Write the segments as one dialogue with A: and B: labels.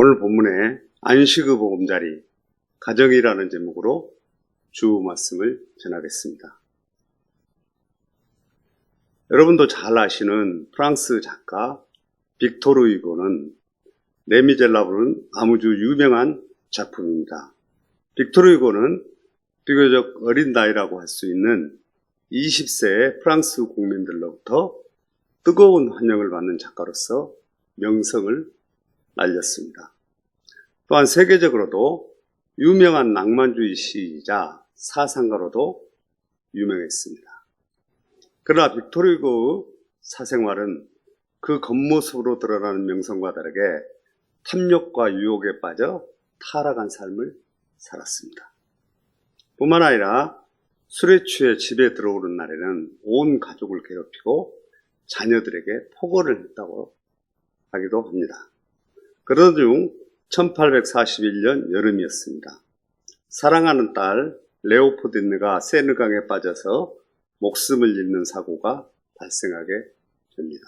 A: 오늘 본문에 안식의 보금자리, 가정이라는 제목으로 주 말씀을 전하겠습니다. 여러분도 잘 아시는 프랑스 작가 빅토르 휴고는 레미제라블은 아무주 유명한 작품입니다. 빅토르 휴고는 비교적 어린 나이라고 할 수 있는 20세의 프랑스 국민들로부터 뜨거운 환영을 받는 작가로서 명성을 날렸습니다. 또한 세계적으로도 유명한 낭만주의 시이자 사상가로도 유명했습니다. 그러나 빅토르 휴고의 사생활은 그 겉모습으로 드러나는 명성과 다르게 탐욕과 유혹에 빠져 타락한 삶을 살았습니다. 뿐만 아니라 술에 취해 집에 들어오는 날에는 온 가족을 괴롭히고 자녀들에게 폭언을 했다고 하기도 합니다. 그러던 중 1841년 여름이었습니다. 사랑하는 딸 레오포딘느가 세느강에 빠져서 목숨을 잃는 사고가 발생하게 됩니다.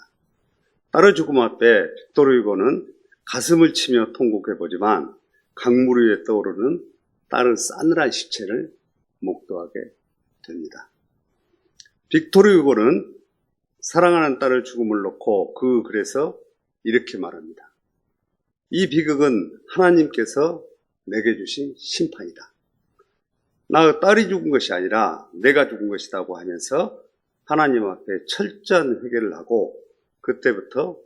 A: 딸의 죽음 앞에 빅토르 휴고는 가슴을 치며 통곡해보지만 강물 위에 떠오르는 딸의 싸늘한 시체를 목도하게 됩니다. 빅토르 휴고는 사랑하는 딸의 죽음을 놓고 그 글에서 이렇게 말합니다. 이 비극은 하나님께서 내게 주신 심판이다. 나의 딸이 죽은 것이 아니라 내가 죽은 것이라고 하면서 하나님 앞에 철저한 회개를 하고 그때부터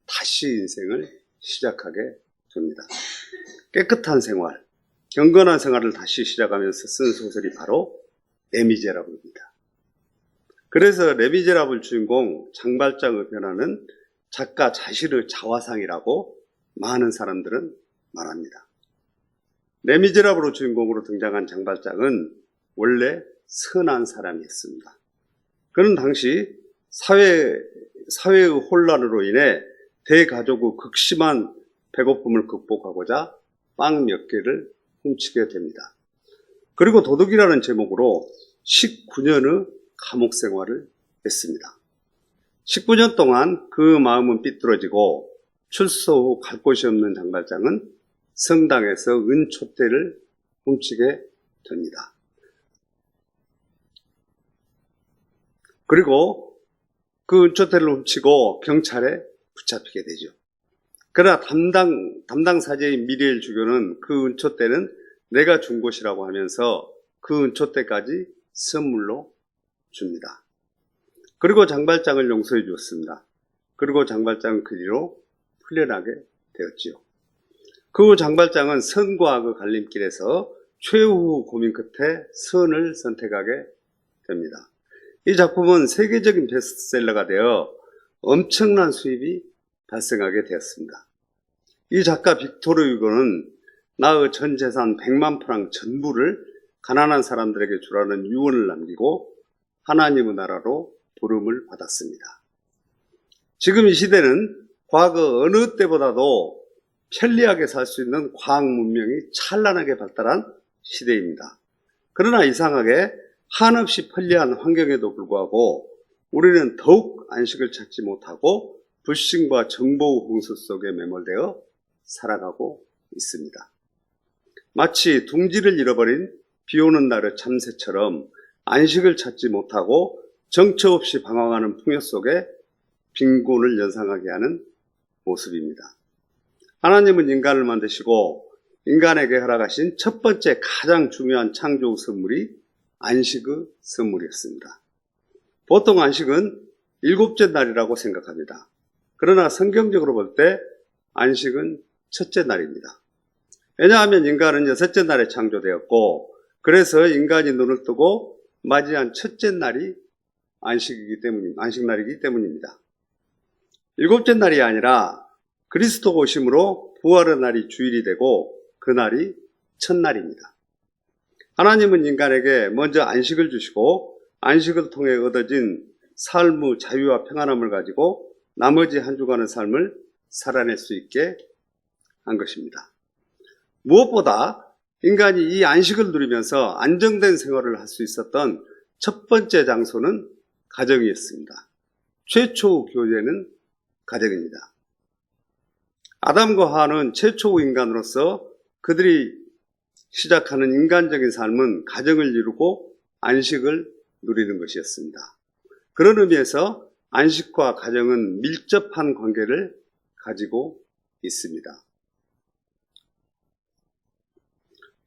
A: 다시 인생을 시작하게 됩니다. 깨끗한 생활, 경건한 생활을 다시 시작하면서 쓴 소설이 바로 레미제라블입니다. 그래서 레미제라블 주인공 장발장의 변화는 작가 자신의 자화상이라고 많은 사람들은 말합니다. 레미제라블의 주인공으로 등장한 장발장은 원래 선한 사람이었습니다. 그는 당시 사회의 혼란으로 인해 대가족의 극심한 배고픔을 극복하고자 빵 몇 개를 훔치게 됩니다. 그리고 도둑이라는 제목으로 19년의 감옥 생활을 했습니다. 19년 동안 그 마음은 삐뚤어지고 출소 후 갈 곳이 없는 장발장은 성당에서 은촛대를 훔치게 됩니다. 그리고 그 은촛대를 훔치고 경찰에 붙잡히게 되죠. 그러나 담당 사제인 미리엘 주교는 그 은촛대는 내가 준 것이라고 하면서 그 은촛대까지 선물로 줍니다. 그리고 장발장을 용서해 주었습니다. 그리고 장발장은 그 뒤로 풀려나게 되었지요. 그 후 장발장은 선과 악의 갈림길에서 최후 고민 끝에 선을 선택하게 됩니다. 이 작품은 세계적인 베스트셀러가 되어 엄청난 수입이 발생하게 되었습니다. 이 작가 빅토르 휴고는 나의 전 재산 100만 프랑 전부를 가난한 사람들에게 주라는 유언을 남기고 하나님의 나라로 부름을 받았습니다. 지금 이 시대는 과거 어느 때보다도 편리하게 살 수 있는 과학 문명이 찬란하게 발달한 시대입니다. 그러나 이상하게 한없이 편리한 환경에도 불구하고 우리는 더욱 안식을 찾지 못하고 불신과 정보의 홍수 속에 매몰되어 살아가고 있습니다. 마치 둥지를 잃어버린 비 오는 날의 참새처럼 안식을 찾지 못하고 정처 없이 방황하는 풍요 속에 빈곤을 연상하게 하는 모습입니다. 하나님은 인간을 만드시고 인간에게 허락하신 첫 번째 가장 중요한 창조 선물이 안식의 선물이었습니다. 보통 안식은 7째 날이라고 생각합니다. 그러나 성경적으로 볼 때 안식은 첫째 날입니다. 왜냐하면 인간은 6째 날에 창조되었고 그래서 인간이 눈을 뜨고 맞이한 첫째 날이 안식날이기 때문입니다. 7째 날이 아니라 그리스도 오심으로 부활의 날이 주일이 되고 그 날이 첫날입니다. 하나님은 인간에게 먼저 안식을 주시고 안식을 통해 얻어진 삶의 자유와 평안함을 가지고 나머지 한 주간의 삶을 살아낼 수 있게 한 것입니다. 무엇보다 인간이 이 안식을 누리면서 안정된 생활을 할 수 있었던 첫 번째 장소는 가정이었습니다. 최초 교제는 가정입니다. 아담과 하와는 최초 인간으로서 그들이 시작하는 인간적인 삶은 가정을 이루고 안식을 누리는 것이었습니다. 그런 의미에서 안식과 가정은 밀접한 관계를 가지고 있습니다.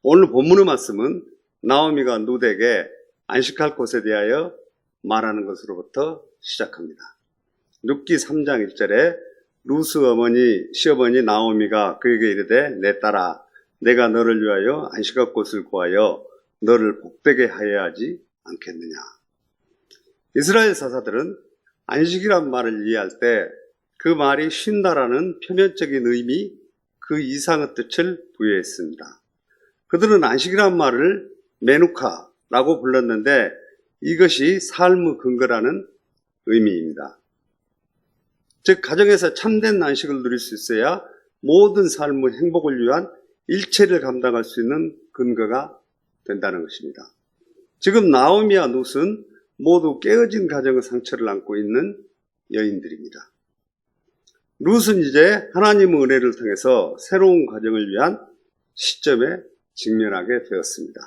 A: 오늘 본문의 말씀은 나오미가 룻에게 안식할 곳에 대하여 말하는 것으로부터 시작합니다. 룻기 3장 1절에 룻의 시어머니 나오미가 그에게 이르되 내 딸아 내가 너를 위하여 안식할 곳을 구하여 너를 복되게 하여야 하지 않겠느냐. 이스라엘 사사들은 안식이란 말을 이해할 때 그 말이 쉰다라는 표면적인 의미, 그 이상의 뜻을 부여했습니다. 그들은 안식이란 말을 메누카라고 불렀는데 이것이 삶의 근거라는 의미입니다. 즉 가정에서 참된 안식을 누릴 수 있어야 모든 삶의 행복을 위한 일체를 감당할 수 있는 근거가 된다는 것입니다. 지금 나오미와 룻은 모두 깨어진 가정의 상처를 안고 있는 여인들입니다. 룻은 이제 하나님의 은혜를 통해서 새로운 가정을 위한 시점에 직면하게 되었습니다.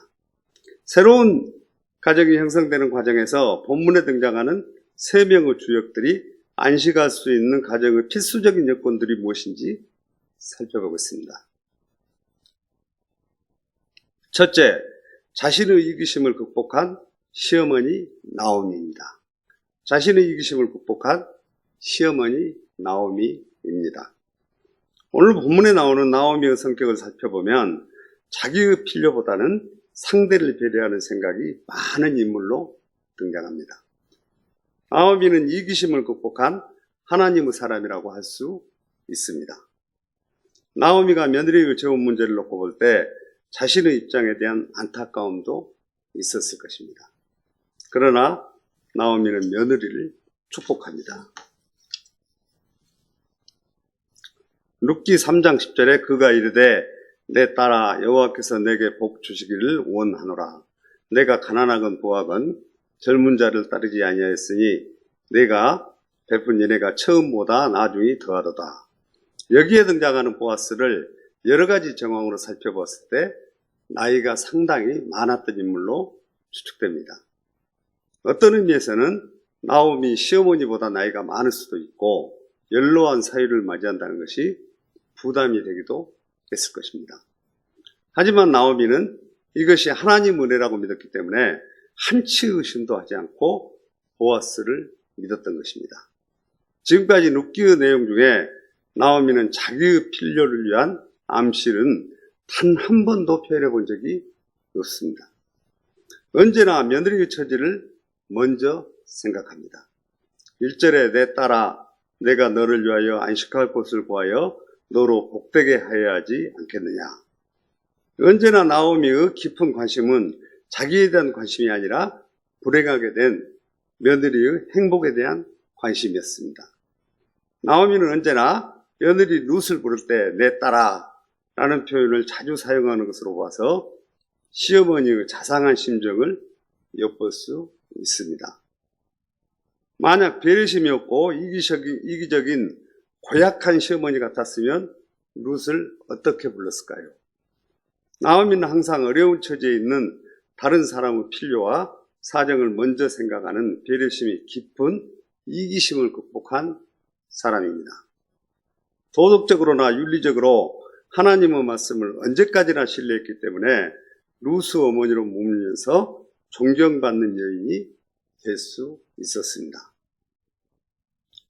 A: 새로운 가정이 형성되는 과정에서 본문에 등장하는 3명의 주역들이 안식할 수 있는 가정의 필수적인 여건들이 무엇인지 살펴보겠습니다. 첫째, 자신의 이기심을 극복한 시어머니 나오미입니다. 자신의 이기심을 극복한 시어머니 나오미입니다. 오늘 본문에 나오는 나오미의 성격을 살펴보면 자기의 필요보다는 상대를 배려하는 생각이 많은 인물로 등장합니다. 나오미는 이기심을 극복한 하나님의 사람이라고 할 수 있습니다. 나오미가 며느리의 재혼 문제를 놓고 볼 때 자신의 입장에 대한 안타까움도 있었을 것입니다. 그러나 나오미는 며느리를 축복합니다. 룻기 3장 10절에 그가 이르되 내 딸아 여호와께서 내게 복 주시기를 원하노라. 내가 가난하건 부하건 젊은 자를 따르지 아니하였으니 내가 베푼 은혜가 처음보다 나중이 더하도다. 여기에 등장하는 보아스를 여러 가지 정황으로 살펴봤을 때 나이가 상당히 많았던 인물로 추측됩니다. 어떤 의미에서는 나오미 시어머니보다 나이가 많을 수도 있고 연로한 사유를 맞이한다는 것이 부담이 되기도 했을 것입니다. 하지만 나오미는 이것이 하나님 은혜라고 믿었기 때문에 한치 의심도 하지 않고 보아스를 믿었던 것입니다. 지금까지 룻기의 내용 중에 나오미는 자기의 필요를 위한 암실은 단 한 번도 표현해 본 적이 없습니다. 언제나 며느리의 처지를 먼저 생각합니다. 1절에 내 딸아 내가 너를 위하여 안식할 곳을 구하여 너로 복되게 하여야 하지 않겠느냐. 언제나 나오미의 깊은 관심은 자기에 대한 관심이 아니라 불행하게 된 며느리의 행복에 대한 관심이었습니다. 나오미는 언제나 며느리 룻을 부를 때 내 딸아 라는 표현을 자주 사용하는 것으로 봐서 시어머니의 자상한 심정을 엿볼 수 있습니다. 만약 배려심이 없고 이기적인 고약한 시어머니 같았으면 룻을 어떻게 불렀을까요? 나오미는 항상 어려운 처지에 있는 다른 사람의 필요와 사정을 먼저 생각하는 배려심이 깊은 이기심을 극복한 사람입니다. 도덕적으로나 윤리적으로 하나님의 말씀을 언제까지나 신뢰했기 때문에 룻의 어머니로 머물면서 존경받는 여인이 될 수 있었습니다.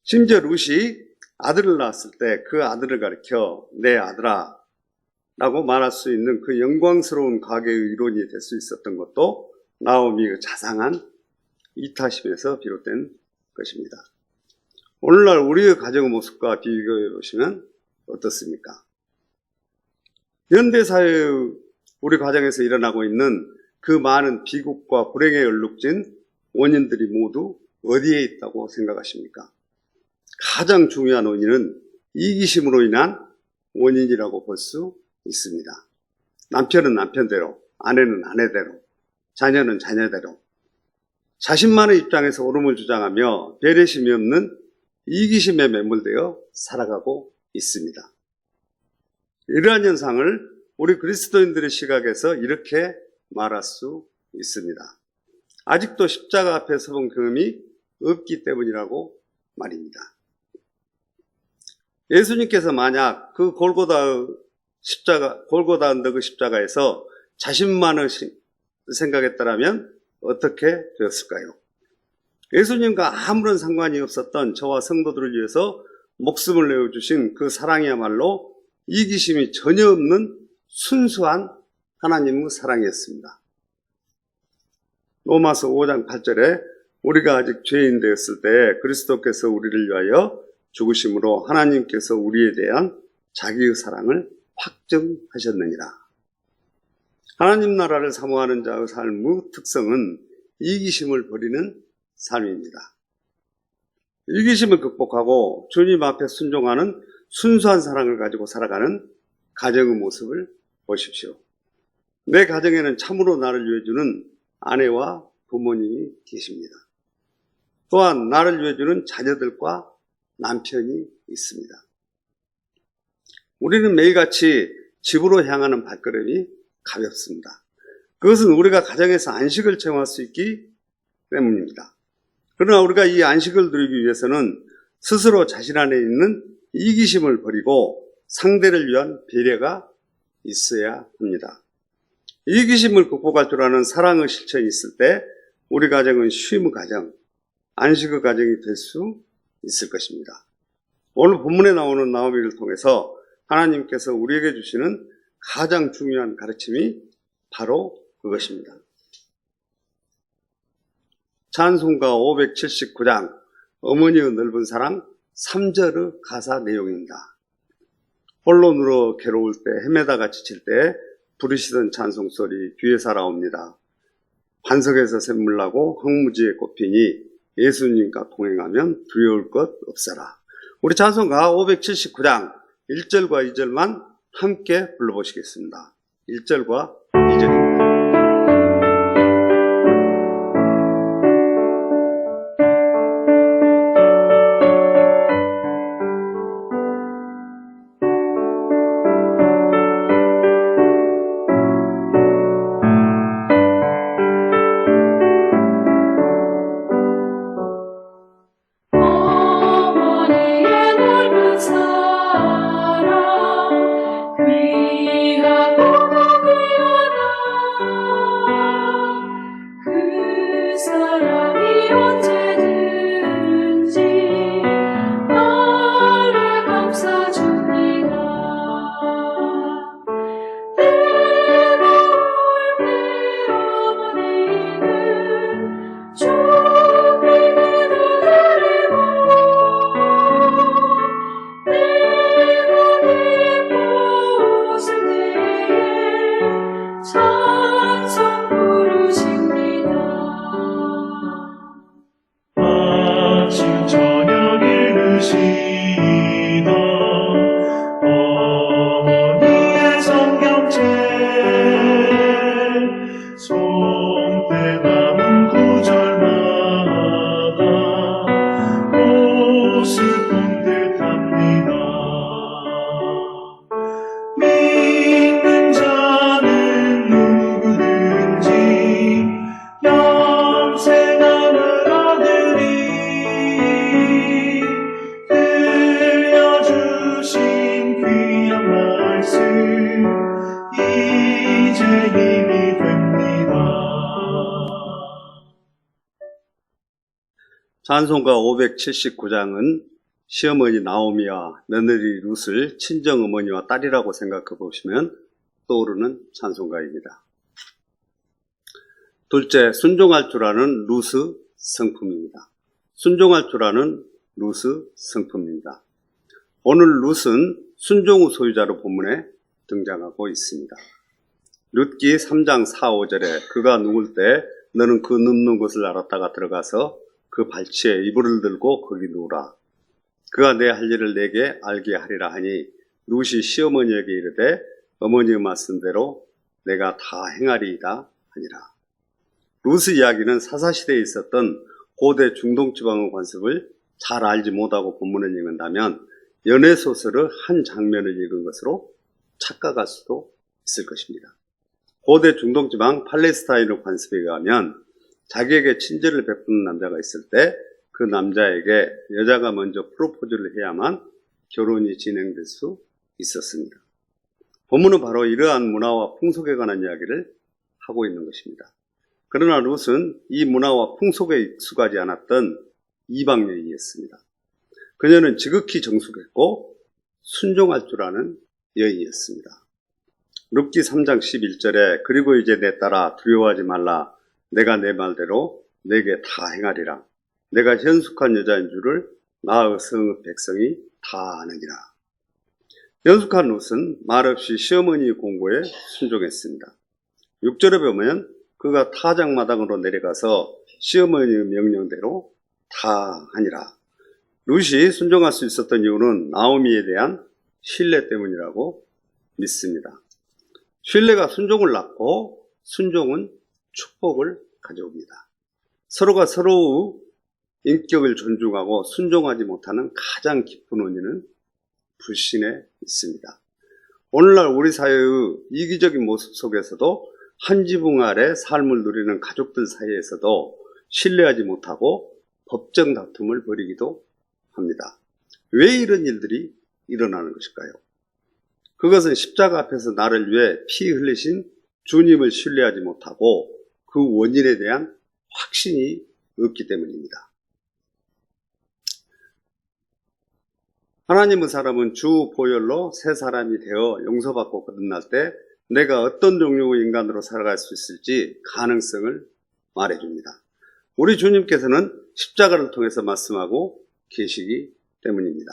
A: 심지어 룻이 아들을 낳았을 때 그 아들을 가리켜 내 아들아 라고 말할 수 있는 그 영광스러운 가계의 일원이 될 수 있었던 것도 나오미의 자상한 이타심에서 비롯된 것입니다. 오늘날 우리의 가정의 모습과 비교해 보시면 어떻습니까? 현대사회의 우리 가정에서 일어나고 있는 그 많은 비극과 불행에 얼룩진 원인들이 모두 어디에 있다고 생각하십니까? 가장 중요한 원인은 이기심으로 인한 원인이라고 볼 수 있습니다. 남편은 남편대로, 아내는 아내대로, 자녀는 자녀대로 자신만의 입장에서 옳음을 주장하며 배려심이 없는 이기심에 매몰되어 살아가고 있습니다. 이러한 현상을 우리 그리스도인들의 시각에서 이렇게 말할 수 있습니다. 아직도 십자가 앞에 서본 경험이 없기 때문이라고 말입니다. 예수님께서 만약 그 골고다 언덕의 십자가에서 자신만을 생각했더라면 어떻게 되었을까요? 예수님과 아무런 상관이 없었던 저와 성도들을 위해서 목숨을 내어주신 그 사랑이야말로 이기심이 전혀 없는 순수한 하나님의 사랑이었습니다. 로마서 5장 8절에 우리가 아직 죄인 되었을 때 그리스도께서 우리를 위하여 죽으심으로 하나님께서 우리에 대한 자기의 사랑을 확증하셨느니라. 하나님 나라를 사모하는 자의 삶의 특성은 이기심을 버리는 삶입니다. 이기심을 극복하고 주님 앞에 순종하는 순수한 사랑을 가지고 살아가는 가정의 모습을 보십시오. 내 가정에는 참으로 나를 위해주는 아내와 부모님이 계십니다. 또한 나를 위해주는 자녀들과 남편이 있습니다. 우리는 매일같이 집으로 향하는 발걸음이 가볍습니다. 그것은 우리가 가정에서 안식을 체험할 수 있기 때문입니다. 그러나 우리가 이 안식을 누리기 위해서는 스스로 자신 안에 있는 이기심을 버리고 상대를 위한 배려가 있어야 합니다. 이기심을 극복할 줄 아는 사랑의 실천이 있을 때 우리 가정은 쉼의 가정, 안식의 가정이 될 수 있을 것입니다. 오늘 본문에 나오는 나오미를 통해서 하나님께서 우리에게 주시는 가장 중요한 가르침이 바로 그것입니다. 찬송가 579장 어머니의 넓은 사랑 3절의 가사 내용입니다. 홀로 누워 괴로울 때 헤매다가 지칠 때 부르시던 찬송소리 귀에 살아옵니다. 반석에서 샘물 나고 황무지에 꽃피니 예수님과 동행하면 두려울 것 없어라. 우리 찬송가 579장 1절과 2절만 함께 불러보시겠습니다. 1절과 2절입니다. 찬송가 579장은 시어머니 나오미와 며느리 룻을 친정어머니와 딸이라고 생각해 보시면 떠오르는 찬송가입니다. 둘째, 순종할 줄 아는 룻의 성품입니다. 순종할 줄 아는 룻의 성품입니다. 오늘 룻은 순종의 소유자로 본문에 등장하고 있습니다. 룻기 3장 4, 5절에 그가 누울 때 너는 그 눕는 곳을 알았다가 들어가서 그 발치에 이불을 들고 거기 누우라. 그가 내 할 일을 내게 알게 하리라 하니 룻이 시어머니에게 이르되 어머니의 말씀대로 내가 다 행하리이다 하니라. 룻의 이야기는 사사시대에 있었던 고대 중동지방의 관습을 잘 알지 못하고 본문을 읽는다면 연애소설의 한 장면을 읽은 것으로 착각할 수도 있을 것입니다. 고대 중동지방 팔레스타인의 관습에 의하면 자기에게 친절을 베푸는 남자가 있을 때 그 남자에게 여자가 먼저 프로포즈를 해야만 결혼이 진행될 수 있었습니다. 본문은 바로 이러한 문화와 풍속에 관한 이야기를 하고 있는 것입니다. 그러나 룻은 이 문화와 풍속에 익숙하지 않았던 이방 여인이었습니다. 그녀는 지극히 정숙했고 순종할 줄 아는 여인이었습니다. 룻기 3장 11절에 그리고 이제 내 딸아 두려워하지 말라. 내가 내 말대로 내게 다 행하리라. 내가 현숙한 여자인 줄을 나의 성읍 백성이 다 아느니라. 연숙한 룻은 말없이 시어머니 공고에 순종했습니다. 6절에 보면 그가 타작마당으로 내려가서 시어머니의 명령대로 다 하니라. 룻이 순종할 수 있었던 이유는 나오미에 대한 신뢰 때문이라고 믿습니다. 신뢰가 순종을 낳고 순종은 축복을 가져옵니다. 서로가 서로의 인격을 존중하고 순종하지 못하는 가장 깊은 원인은 불신에 있습니다. 오늘날 우리 사회의 이기적인 모습 속에서도 한 지붕 아래 삶을 누리는 가족들 사이에서도 신뢰하지 못하고 법정 다툼을 벌이기도 합니다. 왜 이런 일들이 일어나는 것일까요? 그것은 십자가 앞에서 나를 위해 피 흘리신 주님을 신뢰하지 못하고 그 원인에 대한 확신이 없기 때문입니다. 하나님의 사람은 주 보혈로 새 사람이 되어 용서받고 거듭날 때 내가 어떤 종류의 인간으로 살아갈 수 있을지 가능성을 말해줍니다. 우리 주님께서는 십자가를 통해서 말씀하고 계시기 때문입니다.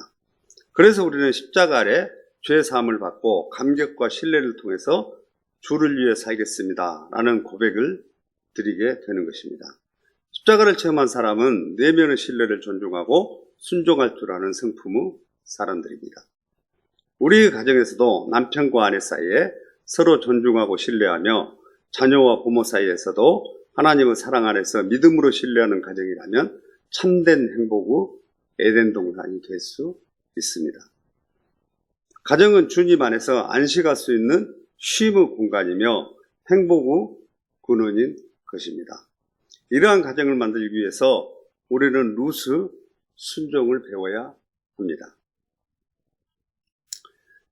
A: 그래서 우리는 십자가 아래 죄 사함을 받고 감격과 신뢰를 통해서 주를 위해 살겠습니다 라는 고백을 드리게 되는 것입니다. 십자가를 체험한 사람은 내면의 신뢰를 존중하고 순종할 줄 아는 성품의 사람들입니다. 우리 가정에서도 남편과 아내 사이에 서로 존중하고 신뢰하며 자녀와 부모 사이에서도 하나님의 사랑 안에서 믿음으로 신뢰하는 가정이라면 참된 행복의 에덴 동산이 될 수 있습니다. 가정은 주님 안에서 안식할 수 있는 쉼의 공간이며 행복의 근원인 것입니다. 이러한 가정을 만들기 위해서 우리는 룻의 순종을 배워야 합니다.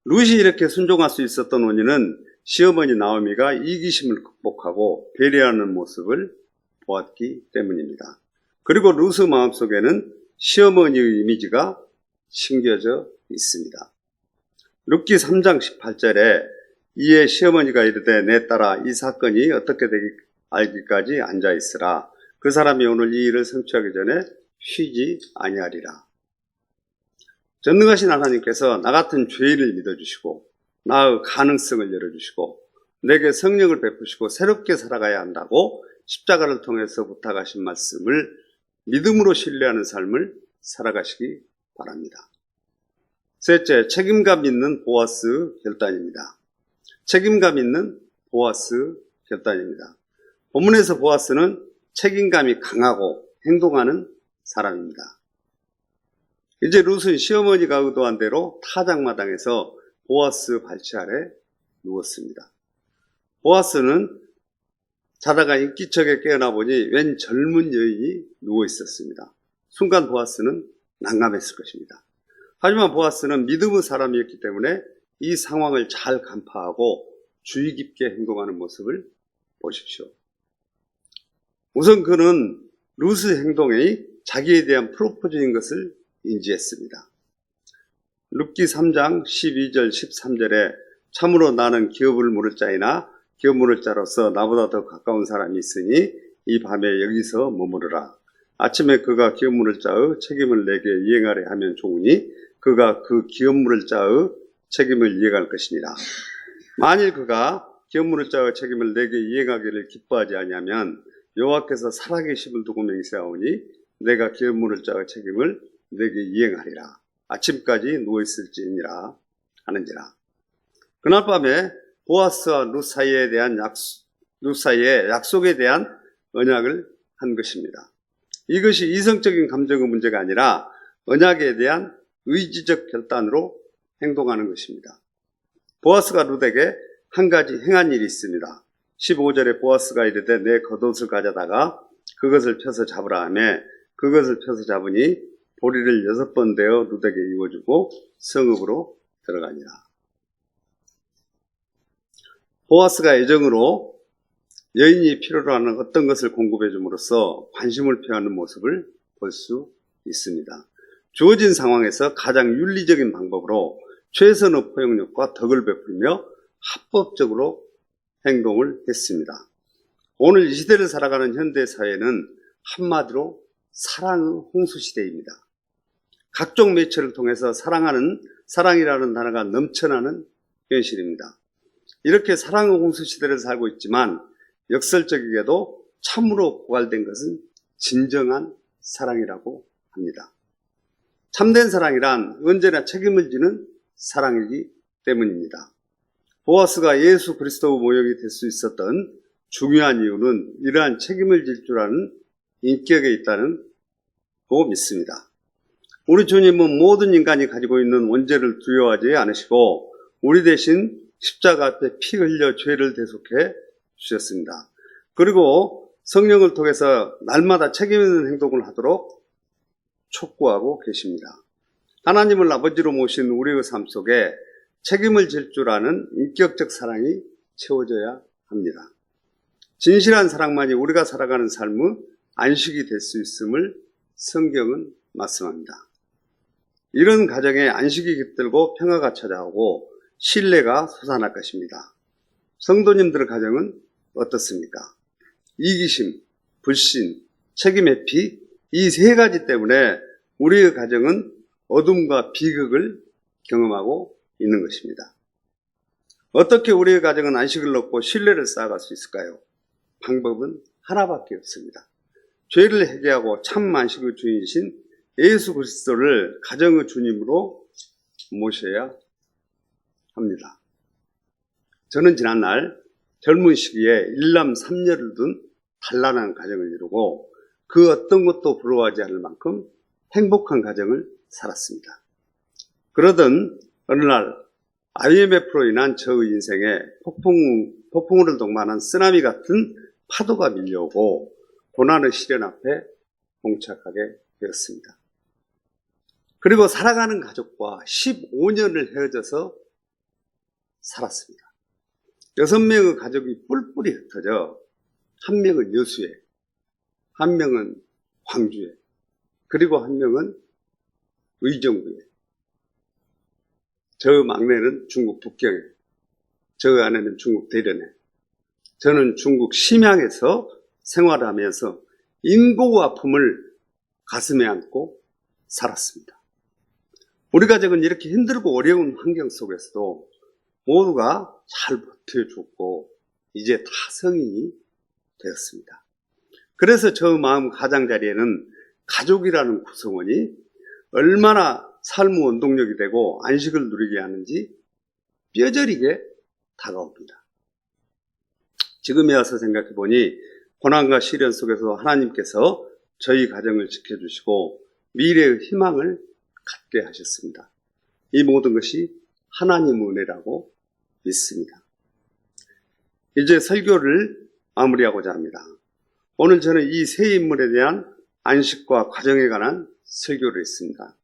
A: 룻이 이렇게 순종할 수 있었던 원인은 시어머니 나오미가 이기심을 극복하고 배려하는 모습을 보았기 때문입니다. 그리고 룻의 마음속에는 시어머니의 이미지가 심겨져 있습니다. 룻기 3장 18절에 이에 시어머니가 이르되 내 딸아 이 사건이 어떻게 되기 알기까지 앉아있으라. 그 사람이 오늘 이 일을 성취하기 전에 쉬지 아니하리라. 전능하신 하나님께서 나 같은 죄인을 믿어주시고 나의 가능성을 열어주시고 내게 성령을 베푸시고 새롭게 살아가야 한다고 십자가를 통해서 부탁하신 말씀을 믿음으로 신뢰하는 삶을 살아가시기 바랍니다. 셋째, 책임감 있는 보아스 결단입니다. 책임감 있는 보아스 결단입니다. 본문에서 보아스는 책임감이 강하고 행동하는 사람입니다. 이제 룻은 시어머니가 의도한 대로 타작마당에서 보아스 발치 아래 누웠습니다. 보아스는 자다가 인기척에 깨어나 보니 웬 젊은 여인이 누워 있었습니다. 순간 보아스는 난감했을 것입니다. 하지만 보아스는 믿음의 사람이었기 때문에 이 상황을 잘 간파하고 주의 깊게 행동하는 모습을 보십시오. 우선 그는 룻의 행동이 자기에 대한 프로포즈인 것을 인지했습니다. 룻기 3장 12절 13절에 참으로 나는 기업을 물을 자이나 기업 물을 자로서 나보다 더 가까운 사람이 있으니 이 밤에 여기서 머무르라. 아침에 그가 기업 물을 자의 책임을 내게 이행하려 하면 좋으니 그가 그 기업 물을 자의 책임을 이행할 것이니라. 만일 그가 기업 물을 자의 책임을 내게 이행하기를 기뻐하지 아니하면 여호와께서 살아계심을 두고 맹세하오니 내가 기업 물을 자의 책임을 내게 이행하리라. 아침까지 누워있을지니라 하는지라. 그날 밤에 보아스와 룻 사이에 약속에 대한 언약을 한 것입니다. 이것이 이성적인 감정의 문제가 아니라 언약에 대한 의지적 결단으로 행동하는 것입니다. 보아스가 룻에게 한 가지 행한 일이 있습니다. 15절에 보아스가 이르되 내 겉옷을 가져다가 그것을 펴서 잡으라 하며 그것을 펴서 잡으니 보리를 6번 대어 룻에게 입어주고 성읍으로 들어가니라. 보아스가 애정으로 여인이 필요로 하는 어떤 것을 공급해 줌으로써 관심을 표하는 모습을 볼 수 있습니다. 주어진 상황에서 가장 윤리적인 방법으로 최선의 포용력과 덕을 베풀며 합법적으로 행동을 했습니다. 오늘 이 시대를 살아가는 현대 사회는 한마디로 사랑의 홍수 시대입니다. 각종 매체를 통해서 사랑이라는 단어가 넘쳐나는 현실입니다. 이렇게 사랑의 홍수 시대를 살고 있지만 역설적이게도 참으로 고갈된 것은 진정한 사랑이라고 합니다. 참된 사랑이란 언제나 책임을 지는 사랑이기 때문입니다. 보아스가 예수 그리스도의 모형이 될 수 있었던 중요한 이유는 이러한 책임을 질 줄 아는 인격에 있다는 고 믿습니다. 우리 주님은 모든 인간이 가지고 있는 원죄를 두려워하지 않으시고 우리 대신 십자가 앞에 피 흘려 죄를 대속해 주셨습니다. 그리고 성령을 통해서 날마다 책임 있는 행동을 하도록 촉구하고 계십니다. 하나님을 아버지로 모신 우리의 삶 속에 책임을 질 줄 아는 인격적 사랑이 채워져야 합니다. 진실한 사랑만이 우리가 살아가는 삶의 안식이 될 수 있음을 성경은 말씀합니다. 이런 가정에 안식이 깃들고 평화가 찾아오고 신뢰가 솟아날 것입니다. 성도님들의 가정은 어떻습니까? 이기심, 불신, 책임 회피 이 세 가지 때문에 우리의 가정은 어둠과 비극을 경험하고 있는 것입니다. 어떻게 우리의 가정은 안식을 얻고 신뢰를 쌓아갈 수 있을까요? 방법은 하나밖에 없습니다. 죄를 해결하고 참 안식의 주인이신 예수 그리스도를 가정의 주님으로 모셔야 합니다. 저는 지난날 젊은 시기에 일남 삼녀를 둔 단란한 가정을 이루고 그 어떤 것도 부러워하지 않을 만큼 행복한 가정을 살았습니다. 그러던 어느 날 IMF로 인한 저의 인생에 폭풍우를 동반한 쓰나미 같은 파도가 밀려오고 고난의 시련 앞에 봉착하게 되었습니다. 그리고 살아가는 가족과 15년을 헤어져서 살았습니다. 6명의 가족이 뿔뿔이 흩어져 한 명은 여수에, 한 명은 광주에, 그리고 한 명은 의정부에, 저 막내는 중국 북경에, 저 아내는 중국 대련에, 저는 중국 심양에서 생활하면서 인고의 아픔을 가슴에 안고 살았습니다. 우리 가족은 이렇게 힘들고 어려운 환경 속에서도 모두가 잘 버텨줬고 이제 다 성인이 되었습니다. 그래서 저 마음 가장자리에는 가족이라는 구성원이 얼마나 삶의 원동력이 되고 안식을 누리게 하는지 뼈저리게 다가옵니다. 지금에 와서 생각해보니 고난과 시련 속에서 하나님께서 저희 가정을 지켜주시고 미래의 희망을 갖게 하셨습니다. 이 모든 것이 하나님의 은혜라고 믿습니다. 이제 설교를 마무리하고자 합니다. 오늘 저는 이 세 인물에 대한 안식과 가정에 관한 설교를 했습니다.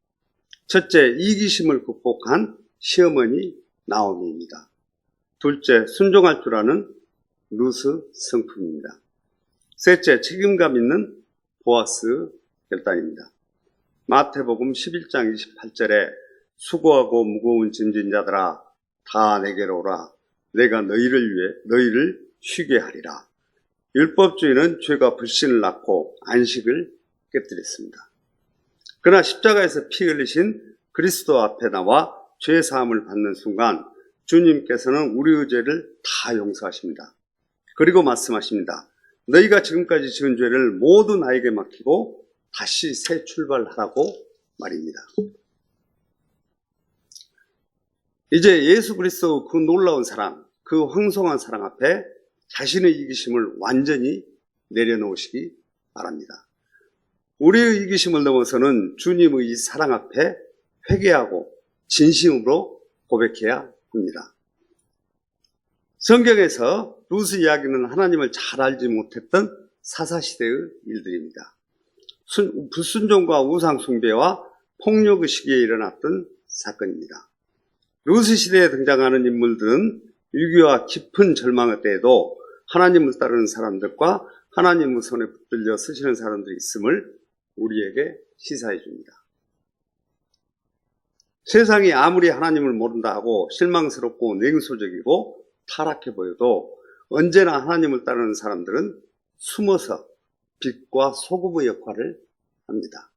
A: 첫째, 이기심을 극복한 시어머니 나오미입니다. 둘째, 순종할 줄 아는 루스 성품입니다. 셋째, 책임감 있는 보아스 결단입니다. 마태복음 11장 28절에 수고하고 무거운 짐진 자들아 다 내게로 오라. 내가 너희를 쉬게 하리라. 율법주의는 죄가 불신을 낳고 안식을 깨뜨렸습니다. 그러나 십자가에서 피 흘리신 그리스도 앞에 나와 죄 사함을 받는 순간 주님께서는 우리의 죄를 다 용서하십니다. 그리고 말씀하십니다. 너희가 지금까지 지은 죄를 모두 나에게 맡기고 다시 새 출발하라고 말입니다. 이제 예수 그리스도의 그 놀라운 사랑, 그 황송한 사랑 앞에 자신의 이기심을 완전히 내려놓으시기 바랍니다. 우리의 이기심을 넘어서는 주님의 이 사랑 앞에 회개하고 진심으로 고백해야 합니다. 성경에서 루스 이야기는 하나님을 잘 알지 못했던 사사시대의 일들입니다. 불순종과 우상숭배와 폭력의 시기에 일어났던 사건입니다. 루스 시대에 등장하는 인물들은 위기와 깊은 절망의 때에도 하나님을 따르는 사람들과 하나님의 손에 붙들려 서시는 사람들이 있음을 우리에게 시사해 줍니다. 세상이 아무리 하나님을 모른다 하고 실망스럽고 냉소적이고 타락해 보여도 언제나 하나님을 따르는 사람들은 숨어서 빛과 소금의 역할을 합니다.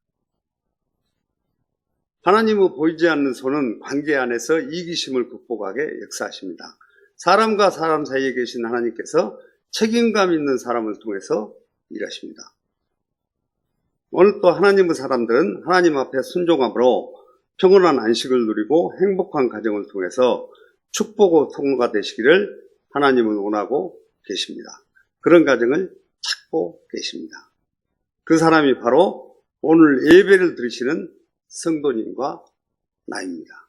A: 하나님의 보이지 않는 손은 관계 안에서 이기심을 극복하게 역사하십니다. 사람과 사람 사이에 계신 하나님께서 책임감 있는 사람을 통해서 일하십니다. 오늘 또 하나님의 사람들은 하나님 앞에 순종함으로 평온한 안식을 누리고 행복한 가정을 통해서 축복의 통로가 되시기를 하나님은 원하고 계십니다. 그런 가정을 찾고 계십니다. 그 사람이 바로 오늘 예배를 드리시는 성도님과 나입니다.